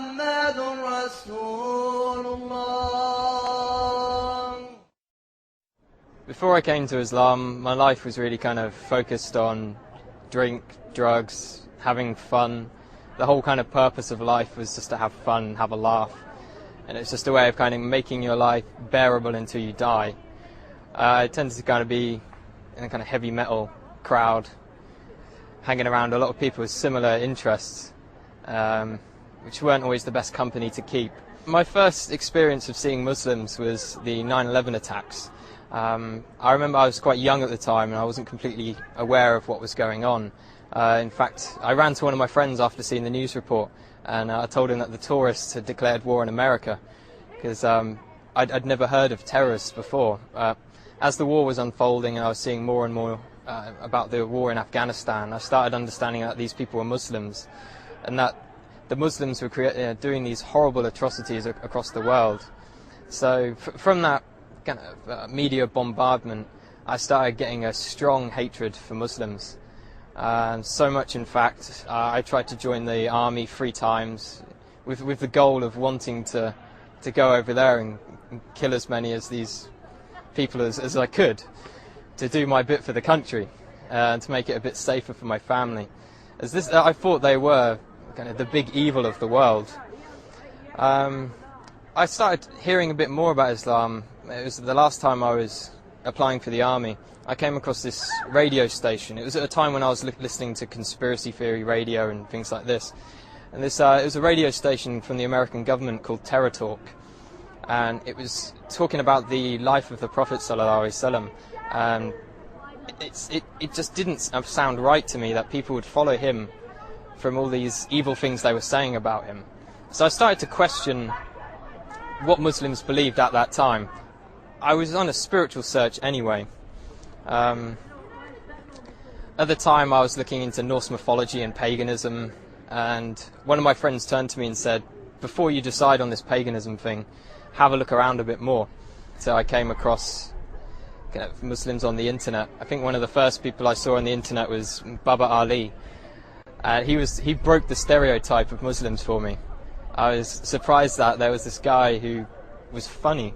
محمد رسول الله. Before I came to Islam, my life was really kind of focused on drink, drugs, having fun. The whole kind of purpose of life was just to have fun, have a laugh. And it's just a way of kind of making your life bearable until you die. I tended to kind of be in a kind of heavy metal crowd, hanging around a lot of people with similar interests, which weren't always the best company to keep. My first experience of seeing Muslims was the 9/11 attacks. I remember I was quite young at the time and I wasn't completely aware of what was going on. In fact, I ran to one of my friends after seeing the news report and I told him that the tourists had declared war in America because I'd never heard of terrorists before. As the war was unfolding and I was seeing more and more about the war in Afghanistan, I started understanding that these people were Muslims and that the Muslims were doing these horrible atrocities across the world. So from that kind of media bombardment, I started getting a strong hatred for Muslims. So much, in fact, I tried to join the army 3 times with the goal of wanting to go over there and kill as many of these people as I could, to do my bit for the country and to make it a bit safer for my family. I thought they were kind of the big evil of the world. I started hearing a bit more about Islam. It was the last time I was applying for the army. I came across this radio station. It was at a time when I was listening to conspiracy theory radio and things like this. And it was a radio station from the American government called Terror Talk. And it was talking about the life of the Prophet ﷺ. And it just didn't sound right to me that people would follow him from all these evil things they were saying about him. So I started to question what Muslims believed at that time. I was on a spiritual search anyway. At the time I was looking into Norse mythology and paganism, and one of my friends turned to me and said, before you decide on this paganism thing, have a look around a bit more. So I came across kind of Muslims on the internet. I think one of the first people I saw on the internet was Baba Ali. He broke the stereotype of Muslims for me. I was surprised that there was this guy who was funny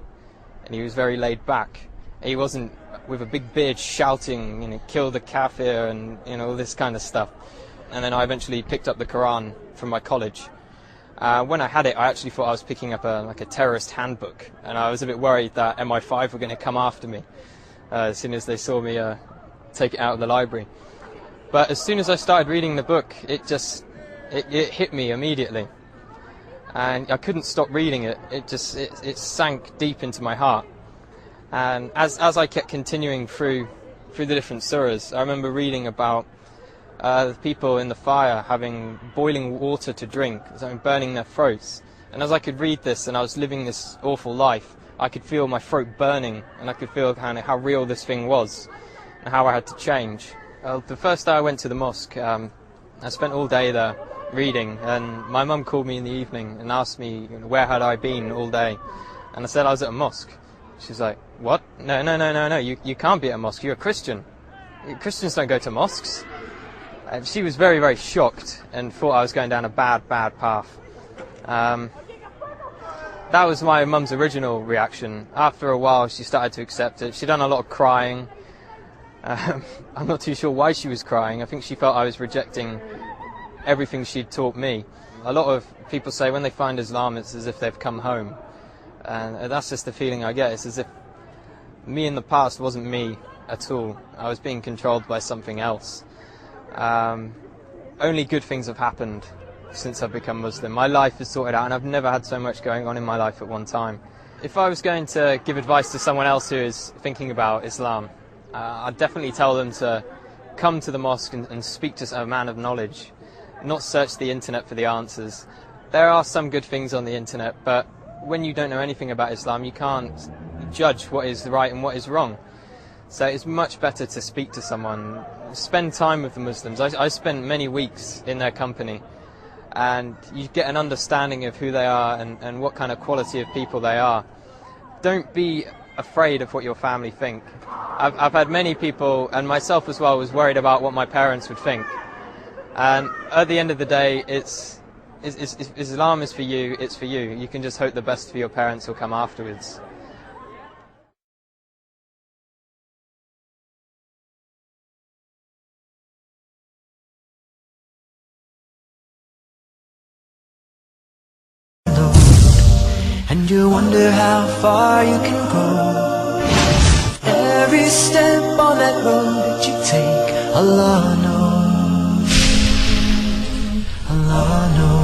and he was very laid back. He wasn't with a big beard shouting, kill the kafir and all this kind of stuff. And then I eventually picked up the Quran from my college. When I had it, I actually thought I was picking up a terrorist handbook, and I was a bit worried that MI5 were going to come after me as soon as they saw me take it out of the library. But as soon as I started reading the book, it hit me immediately, and I couldn't stop reading it. It sank deep into my heart. And as I kept continuing through the different surahs, I remember reading about the people in the fire having boiling water to drink, burning their throats. And as I could read this and I was living this awful life, I could feel my throat burning, and I could feel kind of how real this thing was and how I had to change. The first day I went to the mosque, I spent all day there reading, and my mum called me in the evening and asked me where had I been all day, and I said I was at a mosque. She's like, what? No, you can't be at a mosque, you're a Christian. Christians don't go to mosques. And she was very, very shocked and thought I was going down a bad path. That was my mum's original reaction. After a while she started to accept it. She'd done a lot of crying. I'm not too sure why she was crying. I think she felt I was rejecting everything she'd taught me. A lot of people say when they find Islam it's as if they've come home. And that's just the feeling I get. It's as if me in the past wasn't me at all. I was being controlled by something else. Only good things have happened since I've become Muslim. My life is sorted out, and I've never had so much going on in my life at one time. If I was going to give advice to someone else who is thinking about Islam, I'd definitely tell them to come to the mosque and speak to a man of knowledge, not search the internet for the answers. There are some good things on the internet, but when you don't know anything about Islam, you can't judge what is right and what is wrong. So it's much better to speak to someone, spend time with the Muslims. I spent many weeks in their company, and you get an understanding of who they are and what kind of quality of people they are. Don't be afraid of what your family think. I've had many people, and myself as well, was worried about what my parents would think. And at the end of the day, it's if Islam is for you, it's for you. You can just hope the best for your parents will come afterwards. And you wonder how far you can go. Every step on that road that you take, Allah knows, Allah knows.